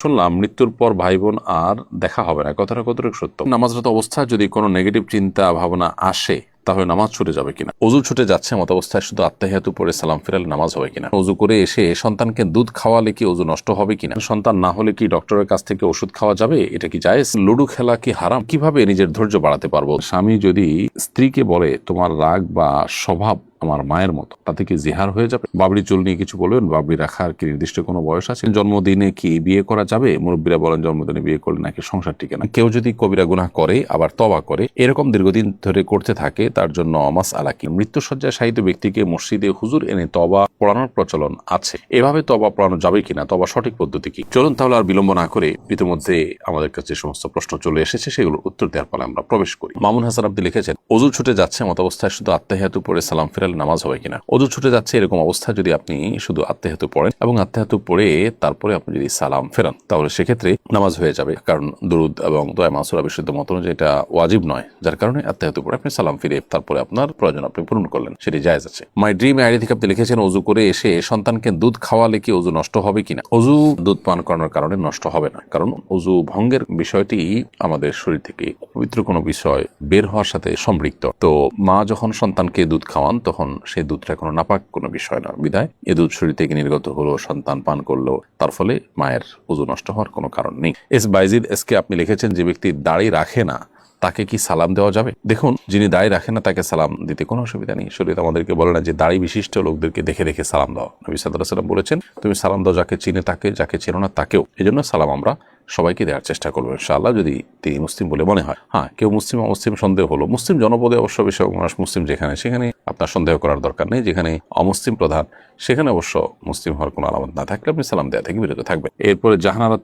শুনলাম মৃত্যুর পর ভাই বোন আর দেখা হবে না, কথাটা কতটুকু সত্য? নামাজরত অবস্থায় যদি কোনো নেগেটিভ চিন্তা ভাবনা আসে তাহলে নামাজ ছুটে যাবে কিনা? অজু ছুটে যাচ্ছে মত অবস্থায় শুধু আত্মাহিয়াতু পড়ে সালাম ফেরালে নামাজ হবে কিনা? অজু করে এসে সন্তানকে দুধ খাওয়ালে কি অজু নষ্ট হবে কিনা? সন্তান না হলে কি ডক্টরের কাছ থেকে ওষুধ খাওয়া যাবে? এটা কি জায়েজ? লুডো খেলা কি হারাম? কিভাবে নিজের ধৈর্য বাড়াতে পারবো? স্বামী যদি স্ত্রীকে বলে তোমার রাগ বা স্বভাব আমার মায়ের মতো, তাতে কি জিহার হয়ে যাবে? বাবরি চুল নিয়ে কিছু বলবেন? বাবরি রাখার কি নির্দিষ্ট কোনো বয়স আছে? জন্মদিনে কি বিয়ে করা যাবে? মুরব্বীরা বলেন জন্মদিনে বিয়ে করলে নাকি সংসার টিকে না। কেউ যদি কবিরা গুনাহ করে আবার তওবা করে, এরকম দীর্ঘদিন ধরে করতে থাকে, তার জন্য মাসআলা কি? মৃত্যুসজ্জায় শায়িত ব্যক্তিকে মসজিদে হুজুর এনে তওবা পড়ানোর প্রচলন আছে, এভাবে তওবা পড়ানো যাবে কিনা? তওবা সঠিক পদ্ধতি কি? চলুন তাহলে আর বিলম্ব না করে ইতিমধ্যে আমাদের কাছে সমস্ত প্রশ্ন চলে এসেছে, সেগুলোর উত্তর দেওয়ার পরে আমরা প্রবেশ করি। মামুন হাসান আপনি লিখেছেন, অজু ছুটে যাচ্ছে মত অবস্থায় শুধু আত্তাহিয়াতু পড়ে সালাম ফেরালে নামাজ হবে কিনা? অজু ছুটে যাচ্ছে এরকম অবস্থায় যদি আপনি শুধু আত্তাহিয়াতু পড়েন এবং আত্তাহিয়াতু পড়ে তারপরে আপনি যদি সালাম ফেরান, তাহলে সেক্ষেত্রে নামাজ হয়ে যাবে। কারণ দুরুদ এবং দোয়া মাসুরা বিশুদ্ধ মত অনুযায়ী এটা ওয়াজিব নয়, যার কারণে আত্তাহিয়াতু পড়ে আপনি সালাম ফিরে তারপরে আপনার প্রয়োজন আপনি পূরণ করলেন, সেটি জায়েজ আছে। মাই ড্রিম আইডি থেকে আপনি লিখেছেন, অজু করে এসে সন্তানকে দুধ খাওয়ালে কি অজু নষ্ট হবে কিনা? অজু দুধ পান করানোর কারণে নষ্ট হবে না, কারণ অজু ভঙ্গের বিষয়টি আমাদের শরীর থেকে পবিত্র কোনো বিষয় বের হওয়ার সাথে সম্পৃক্ত। তো মা যখন সন্তানকে দুধ খাওয়ান তখন সেই দুধটা কোনো নাপাক কোনো বিষয় না, বিধায় এ দুধ শরীর থেকে নির্গত হলো, সন্তান পান করলো, তার ফলে মায়ের অজু নষ্ট হওয়ার কোনো কারণ নেই। এস বাইজিদ এসকে আপনি লিখেছেন, যে ব্যক্তি দাড়ি রাখে না তাকে কি সালাম দেওয়া যাবে? দেখুন, যিনি দাড়ি রাখেন না তাকে সালাম দিতে কোনো অসুবিধা নেই। শরীয়ত আমাদেরকে বলে না যে দাড়ি বিশিষ্ট লোকদেরকে দেখে দেখে সালাম দাও। নবী সাল্লাল্লাহু আলাইহি ওয়াসাল্লাম বলেছেন, তুমি সালাম দাও যাকে চিনে তাকে, যাকে চেনো না তাকেও। এজন্য সালাম আমরা সবাইকে দেওয়ার চেষ্টা করবো ইনশাআল্লাহ, যদি তিনি মুসলিম বলে মনে হয়। হ্যাঁ, কেউ মুসলিম অমুসলিম সন্দেহ হলো, মুসলিম জনপদে অবশ্য বেশি মানুষ মুসলিম যেখানে, সেখানে আপনার সন্দেহ করার দরকার নেই। যেখানে অমুসলিম প্রধান সেখানে অবশ্য মুসলিম হওয়ার কোনো আলামত না থাকলে আপনি সালাম দেওয়া থেকে বিরত থাকবেন। এরপরে জাহানারা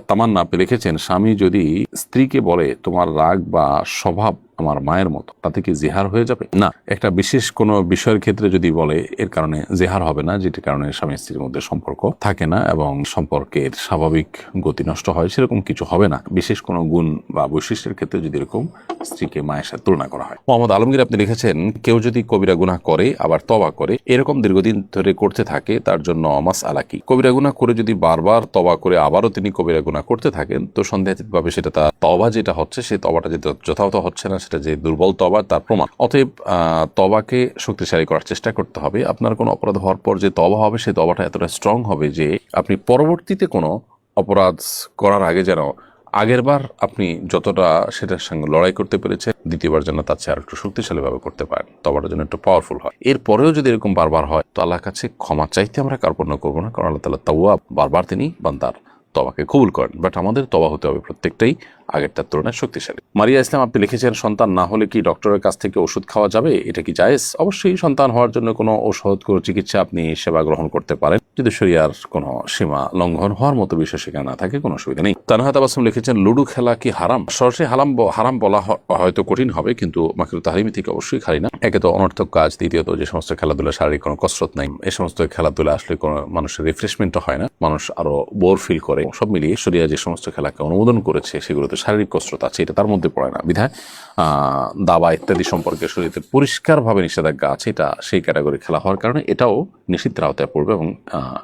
তামান্না আপনি লিখেছেন, স্বামী যদি স্ত্রীকে বলে তোমার রাগ বা স্বভাব আমার মায়ের মতো, তাতে কি জিহার হয়ে যাবে? না, একটা বিশেষ কোনো বিষয়ের ক্ষেত্রে যদি বলে এর কারণে জিহার হবে না, যেটির কারণে স্বামী স্ত্রীর মধ্যে সম্পর্ক থাকে না এবং সম্পর্কের স্বাভাবিক গতি নষ্ট হয়, সেরকম কিছু হবে না। বিশেষ কোনো গুণ বা বৈশিষ্ট্যের ক্ষেত্রে যদি এরকম স্ত্রীকে মায়ের সাথে তুলনা করা হয়। মোহাম্মদ আলমগীর আপনি লিখেছেন, কেউ যদি কবিরা গুনাহ করে আবার তওবা করে, এরকম দীর্ঘদিন ধরে করতে থাকে, তার জন্য মাসআলা কি? কবিরা গুনাহ করে যদি বারবার তওবা করে আবারও তিনি কবিরা গুনাহ করতে থাকেন, তো সন্দেহাতীতভাবে সেটা তার তওবা যেটা হচ্ছে, সেই তওবাটা যেটা যথাযথ হচ্ছে না, সেটা যে দুর্বল তওবা তার প্রমাণ। অতএব তওবাকে শক্তিশালী করার চেষ্টা করতে হবে। আপনার কোনো অপরাধ হওয়ার পর যে তওবা হবে, সেই তওবাটা এতটা স্ট্রং হবে যে আপনি পরবর্তীতে কোনো অপরাধ করার আগে যেন আগেরবার আপনি যতটা সেটার সঙ্গে লড়াই করতে পেরেছেন, দ্বিতীয়বার যেন তার চেয়ে আর একটু শক্তিশালীভাবে করতে পারেন, তওবাটা যেন একটু পাওয়ারফুল হয়। এরপরেও যদি এরকম বারবার হয়, তো আল্লাহর কাছে ক্ষমা চাইতে আমরা কার্পণ্য করবো না, কারণ আল্লাহ তাআলা তাওয়াব, বারবার তিনি বান্দার তওবাকে কবুল করেন। বাট আমাদের তওবা হতে হবে প্রত্যেকটাই আগেরটার তুলনায় শক্তিশালী। মারিয়া ইসলাম আপনি লিখেছেন, সন্তান না হলে কি ডক্টরের কাছ থেকে ওষুধ খাওয়া যাবে? এটা কি জায়েজ? অবশ্যই সন্তান হওয়ার জন্য কোনো ঔষধ, কোনো চিকিৎসা আপনি সেবা গ্রহণ করতে পারেন, যদি শরিয়ার কোনো সীমা লঙ্ঘন হওয়ার মতো বিষয় সেখানে না থাকে, কোনো অসুবিধা নেই। তানহা তাবাসসুম লিখেছেন, লুডো খেলা কি হারাম? সরাসরি হারাম বলা হয়তো কঠিন হবে, কিন্তু মাকরুহ তাহরিমি থেকে অবশ্যই খালি না। একে তো অনর্থক কাজ, দ্বিতীয়ত যে সমস্ত খেলাধুলা শারীরিক কোনো কসরত নাই, এই সমস্ত খেলাধুলা আসলে কোনো মানুষের রিফ্রেশমেন্টও হয় না, মানুষ আরো বোর ফিল করে। সব মিলিয়ে শরিয়া যে সমস্ত খেলাকে অনুমোদন করেছে সেগুলোতে শারীরিক কসরত আছে, এটা তার মধ্যে পড়ে না, বিধায় দাবা ইত্যাদি সম্পর্কে শরীয়তে পরিষ্কারভাবে নিষেধাজ্ঞা আছে, এটা সেই ক্যাটাগরি খেলা হওয়ার কারণে এটাও নিষিদ্ধের আওতায় পড়বে এবং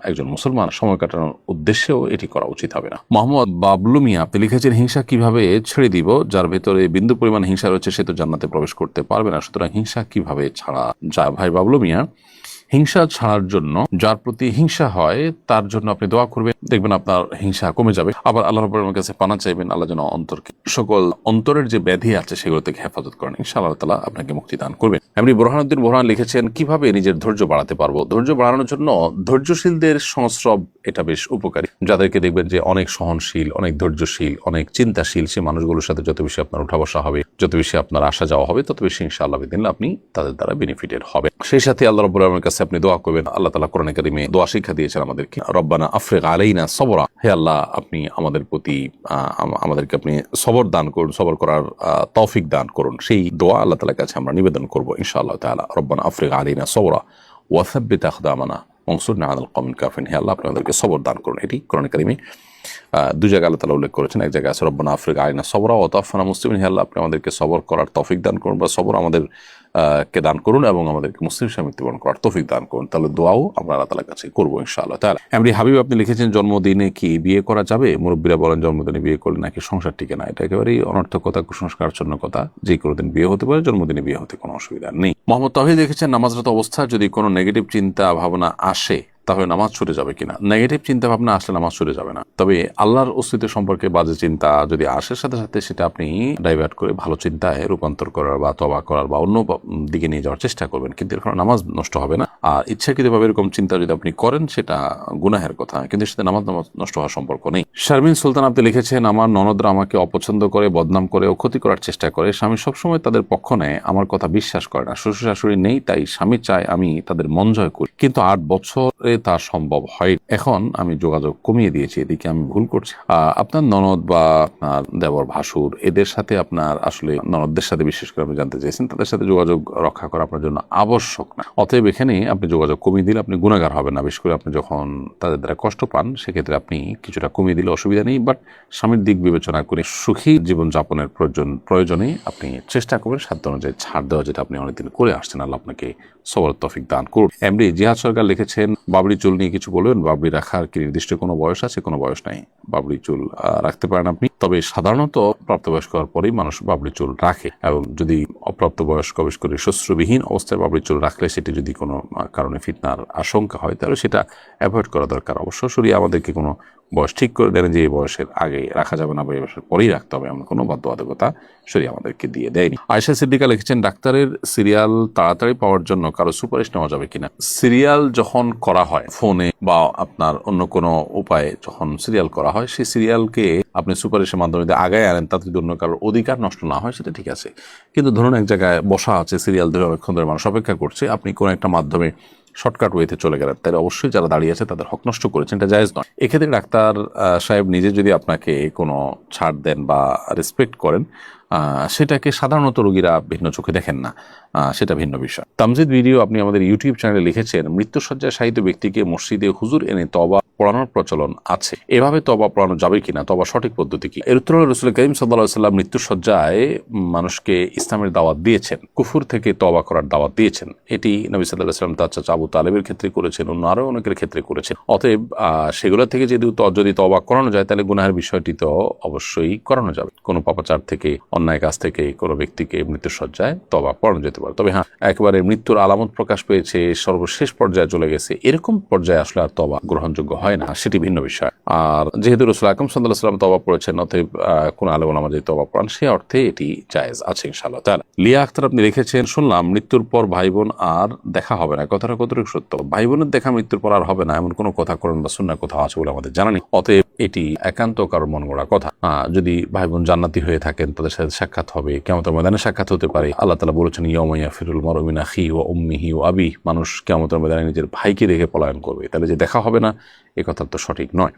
একজন মুসলমান সময় কাটানোর উদ্দেশ্যেও এটি করা উচিত হবে না। মোহাম্মদ বাবলু মিয়া আপনি লিখেছেন, হিংসা কিভাবে ছেড়ে দিব? যার ভেতরে বিন্দু পরিমাণ হিংসা রয়েছে সে তো জান্নাতে প্রবেশ করতে পারবে না, সুতরাং হিংসা কিভাবে ছাড়া যায়? ভাই বাবলু মিয়া, হিংসা ছাড়ার জন্য, যার প্রতি হিংসা হয় তার জন্য আপনি দোয়া করবেন, দেখবেন আপনার হিংসা কমে যাবে। আবার আল্লাহ রাব্বুল আলামিনের কাছে পানা চাইবেন, আল্লাহ যেন সকল অন্তরের যে ব্যাধি আছে সেগুলো থেকে হেফাজত করেন, ইনশাআল্লাহ আল্লাহ তাআলা আপনাকে মুক্তি দান করবেন। এমনি বোরহানুদ্দিন বোরহান লিখেছেন, কিভাবে নিজের ধৈর্য বাড়াতে পারবো? ধৈর্য বাড়ানোর জন্য ধৈর্যশীলদের সংস্রব এটা বেশ উপকারী। যাদেরকে দেখবেন যে অনেক সহনশীল, অনেক ধৈর্যশীল, অনেক চিন্তাশীল, সেই মানুষগুলোর সাথে যত বেশি আপনার উঠা বসা হবে, যত বেশি আপনার আসা যাওয়া হবে, তত বেশি ইনশাআল্লাহ বিদিনিল্লাহ আপনি তাদের দ্বারা বেনিফিটেড হবে। সেই সাথে আল্লাহ রাব্বুল আলামিনের কাছে আপনি দোয়া করবেন। আল্লাহ তাআলা কোরআনে কারীমে দোয়া শিক্ষা দিয়েছেন আমাদেরকে, রব্বানা আফরিগ আলাইনা সবরা, হে আল্লাহ আপনি আমাদের প্রতি আমাদেরকে আপনি সবর দান করুন, সবর করার তৌফিক দান করুন। সেই দোয়া আল্লাহ তাআলার কাছে আমরা নিবেদন করব ইনশাআল্লাহ তাআলা। রব্বানা আফরিগ আলাইনা সবরা ওয়া সাব্বিত আকদামানা ওয়ানসুরনা আলাল কওমিল কাফিরিন, হে আল্লাহ আপনি আমাদেরকে সবর দান করুন। এটি কোরআনে কারীমে দুই জায়গায় আল্লাহ তাআলা উল্লেখ করেছেন। এক জায়গায় আছে রব্বানা আফরিগ আলাইনা সবরা ওয়া তাওয়াফানা মুসলিমিন, হে আল্লাহ আপনি আমাদেরকে সবর করার তৌফিক দান করুন বা সবর আমাদের কে দান করুন এবং আমাদেরকে মুসলিম হিসেবে মৃত্যুবরণ করার তৌফিক দান করুন। তাহলে দোয়াও আমরা আল্লাহ তাআলার কাছে করবো ইনশাআল্লাহ তাআলা। এমডি হাবিব আপনি লিখেছেন জন্মদিনে কি বিয়ে করা যাবে? মুরব্বীরা বলেন জন্মদিনে বিয়ে করলে নাকি সংসার টিকে না। এটা একেবারেই অনর্থক কথা, কুসংস্কারাচ্ছন্ন কথা। যে কোনো দিন বিয়ে হতে পারে, জন্মদিনে বিয়ে হতে কোনো অসুবিধা নেই। মোহাম্মদ তাওহীদ লিখেছেন নামাজরত অবস্থা যদি কোনো নেগেটিভ চিন্তা ভাবনা আসে তাহলে নামাজ ছুটে যাবে কিনা। নেগেটিভ চিন্তা ভাবনা আসলে নামাজ ছুটে যাবে না, তবে আল্লাহর অস্তিত্ব সম্পর্কে বাজে চিন্তা যদি আসে সাথে সাথে সেটা আপনি ডাইভার্ট করে ভালো চিন্তায় রূপান্তর করার বা তওবা করার বা অন্য দিকে নিয়ে যাওয়ার চেষ্টা করবেন, কিন্তু এর নামাজ নষ্ট হবে না। আর ইচ্ছাকৃতভাবে এরকম চিন্তা যদি আপনি করেন সেটা গুনাহের কথা, কিন্তু সেটা নামাজ নষ্ট হওয়ার সম্পর্ক নেই। শারমিন সুলতান আপনি লিখেছেন আমার ননদরা আমাকে অপছন্দ করে, বদনাম করে ও ক্ষতি করার চেষ্টা করে। স্বামী সবসময় তাদের পক্ষ নেয়, আমার কথা বিশ্বাস করে না। শ্বশুর শাশুড়ি নেই, তাই স্বামী চায় আমি তাদের মন জয় করি, কিন্তু 8 বছরে তা সম্ভব হয়। এখন আমি যোগাযোগ কমিয়ে দিয়েছি, এদিকে আমি ভুল করছি। আপনার ননদ বা আপনার দেবর ভাসুর এদের সাথে আপনার আসলে ননদদের সাথে বিশেষ করে আপনি জানতে চাইছেন, তাদের সাথে যোগাযোগ রক্ষা করা আপনার জন্য আবশ্যক না। অতএব এখানে আপনি যোগাযোগ কমিয়ে দিলে আপনি গুনাহগার হবেন না। বিশেষ করে আপনি যখন তাদের দ্বারা কষ্ট পান সেক্ষেত্রে আপনি কিছুটা কমিয়ে দিলে অসুবিধা নেই, বাট স্বামীর দিক বিবেচনা করে সুখী জীবন যাপনের প্রয়োজনে আপনি চেষ্টা করবেন সাধ্য অনুযায়ী ছাড় দেওয়া, যেটা আপনি অনেকদিন করে আসছেন। আল্লাহ আপনাকে সবর তৌফিক দান করুন। এমডি জিহাদ সরকার লিখেছেন বাবরি চুল নিয়ে কিছু বলবেন। বাবরি রাখার কি নির্দিষ্ট কোনো বয়স আছে? কোনো বয়স নাই। বাবরি চুল রাখতে পারেন আপনি, তবে সাধারণত প্রাপ্তবয়স্ক হওয়ার পরেই মানুষ বাবরি চুল রাখে, এবং যদি অপ্রাপ্তবয়স্ক বিশেষ করে শ্বশ্রবিহীন অবস্থায় বাবরি চুল রাখলে সেটি যদি কোনো কারণে ফিতনার আশঙ্কা হয় তাহলে সেটা অ্যাভয়েড করা দরকার। অবশ্য শরীয়ত আমাদেরকে কোনো বয়স ঠিক করে দেন যে এই বয়সের আগে রাখা যাবে না বা এই বয়সের পরেই রাখতে হবে, এমন কোনো বাধ্যবাধকতা শরীয়ত আমাদেরকে দিয়ে দেয়নি। আয়েশা সিদ্দিকা লিখেছেন ডাক্তারের সিরিয়াল তাড়াতাড়ি পাওয়ার জন্য কারো সুপারিশ নেওয়া যাবে কিনা। সিরিয়াল যখন করা হয় ফোনে বা আপনার অন্য কোনো উপায়ে যখন সিরিয়াল করা হয়, সেই সিরিয়ালকে আপনি সুপারিশের মাধ্যমে আগায় আনেন, তাতে যদি অন্য কারোর অধিকার নষ্ট না হয় সেটা ঠিক আছে। কিন্তু ধরুন এক জায়গায় বসা আছে, সিরিয়াল ধরে অনেকক্ষণ ধরে মানুষ অপেক্ষা করছে, আপনি কোনো একটা মাধ্যমে শর্টকাট ওয়েতে চলে গেলেন, তাহলে অবশ্যই যারা দাঁড়িয়ে আছে তাদের হক নষ্ট করেছেন, এটা জায়েজ নয়। এক্ষেত্রে ডাক্তার সাহেব নিজে যদি আপনাকে কোনো ছাড় দেন বা রেসপেক্ট করেন, সেটাকে সাধারণত রোগীরা ভিন্ন চোখে দেখেন না, সেটা ভিন্ন বিষয়। তামজিদ ভিডিও আপনি আমাদের ইউটিউব চ্যানেলে লিখেছেন মৃত্যুশয্যায় শায়িত ব্যক্তিকে মসজিদে হুজুর এনে তওবা পড়ানোর প্রচলন আছে, এভাবে তওবা পড়ানো যাবে কিনা, তওবা সঠিক পদ্ধতি কি? এর উত্তর হলো রাসূল করিম সাল্লাল্লাহু আলাইহি ওয়াসাল্লাম মৃত্যুশয্যায় মানুষকে ইসলামের দাওয়াত দিয়েছেন, কুফর থেকে তওবা করার দাওয়াত দিয়েছেন। এটি নবী সাল্লাল্লাহু আলাইহি ওয়াসাল্লাম তার চাচা আবু তালেবের ক্ষেত্রে করেছেন, অন্য আরো অনেকের ক্ষেত্রে করেছেন। অতএব সেগুলো থেকে যদি তওবা করানো যায় তাহলে গুনাহের বিষয়টি তো অবশ্যই করানো যাবে। কোনো পাপাচার থেকে, অন্যায় কাজ থেকে কোনো ব্যক্তিকে মৃত্যুশয্যায় তওবা পড়ানো যেতে পারে। তবে হ্যাঁ, একেবারে মৃত্যুর আলামত প্রকাশ পেয়েছে, সর্বশেষ পর্যায়ে চলে গেছে, এরকম পর্যায়ে আসলে আর তওবা গ্রহণযোগ্য হয় না, সেটি ভিন্ন বিষয়। আর যেহেতু রাসূল আকরাম সাল্লাল্লাহু আলাইহি ওয়াসাল্লাম তওবা পড়েছেন, অতএব কোন আলেম ওলামা যদি তওবা পড়ান সে অর্থে এটি জায়েজ আছে ইনশাআল্লাহ তাআলা। লিয়া আক্তার আপনি লিখেছেন শুনলাম মৃত্যুর পর ভাই বোন আর দেখা হবে না, কথাটা কতটুকু সত্য? ভাই বোনের দেখা মৃত্যুর পর আর হবে না এমন কোনো কথা কোরআন বা সুন্নাহ কোথাও আছে বলে আমাদের জানা নেই। অতএব এটি একান্ত কারোর মন গড়া কথা। যদি ভাই বোন জান্নাতি হয়ে থাকেন তাদের সাথে সাক্ষাৎ হবে, কিয়ামতের ময়দানে সাক্ষাৎ হতে পারে। আল্লাহ তাআলা বলেছেন ইয়াউমা ইয়াফিরুল মারউ মিন আখিহি ওয়া উম্মিহি ওয়া আবিহি, মানুষ কিয়ামতের ময়দানে নিজের ভাইকে দেখে পলায়ন করবে। তাহলে যে দেখা হবে না এ কথা তো সঠিক নয়।